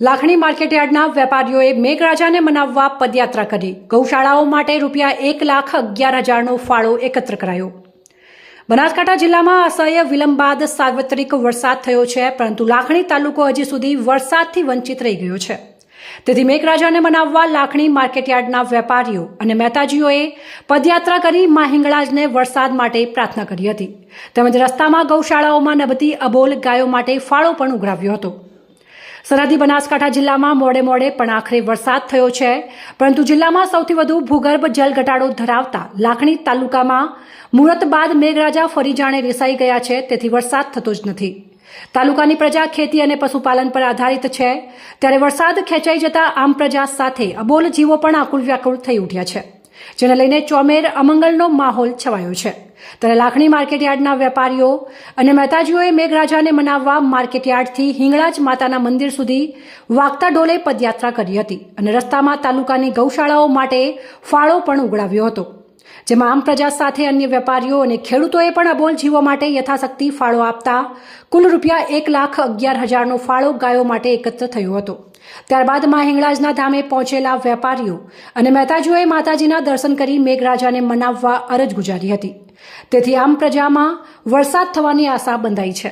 લાખણી માર્કેટયાર્ડના વેપારીઓએ મેઘરાજાને મનાવવા પદયાત્રા કરી ગૌશાળાઓ માટે ₹1,11,000નો ફાળો એકત્ર કરાયો। બનાસકાંઠા જિલ્લામાં અસહ્ય વિલંબ બાદ સાર્વત્રિક વરસાદ થયો છે, પરંતુ લાખણી તાલુકો હજી સુધી વરસાદથી વંચિત રહી ગયો છે। તેથી મેઘરાજાને મનાવવા લાખણી માર્કેટયાર્ડના વેપારીઓ અને મહેતાજીઓએ પદયાત્રા કરી મા હિંગળાજને વરસાદ માટે પ્રાર્થના કરી હતી, તેમજ રસ્તામાં ગૌશાળાઓમાં નભતી અબોલ ગાયો માટે ફાળો પણ ઉઘરાવ્યો હતો। સરહદી બનાસકાંઠા જિલ્લામાં મોડે પણ આખરે વરસાદ થયો છે, પરંતુ જિલ્લામાં સૌથી વધુ ભૂગર્ભ જળ ઘટાડો ધરાવતા લાખણી તાલુકામાં મુહૂર્ત બાદ મેઘરાજા ફરી જાણે રિસાઈ ગયા છે, તેથી વરસાદ થતો જ નથી। તાલુકાની પ્રજા ખેતી અને પશુપાલન પર આધારિત છે, ત્યારે વરસાદ ખેંચાઈ જતા આમ પ્રજા સાથે અબોલ જીવો પણ આકુળ વ્યાકુળ થઈ ઉઠ્યા છે, જેને લઈને ચોમેર અમંગલનો માહોલ છવાયો છે। ત્યારે લાખણી માર્કેટયાર્ડના વેપારીઓ અને મહેતાજીઓએ મેઘરાજાને મનાવવા માર્કેટયાર્ડથી હિંગળાજ માતાના મંદિર સુધી વાગતા ઢોલે પદયાત્રા કરી હતી અને રસ્તામાં તાલુકાની ગૌશાળાઓ માટે ફાળો પણ ઉઘરાવ્યો હતો, જેમાં આમ પ્રજા સાથે અન્ય વેપારીઓ અને ખેડૂતોએ પણ અબોલ જીવો માટે યથાશક્તિ ફાળો આપતા કુલ ₹1,11,000નો ફાળો ગાયો માટે એકત્ર થયો હતો। ત્યારબાદ મા હિંગળાજના ધામે પહોંચેલા વેપારીઓ અને મહેતાજીઓએ માતાજીના દર્શન કરી મેઘરાજાને મનાવવા અરજ ગુજારી હતી, તેથી આમ પ્રજામાં વરસાદ થવાની આશા બંધાઈ છે।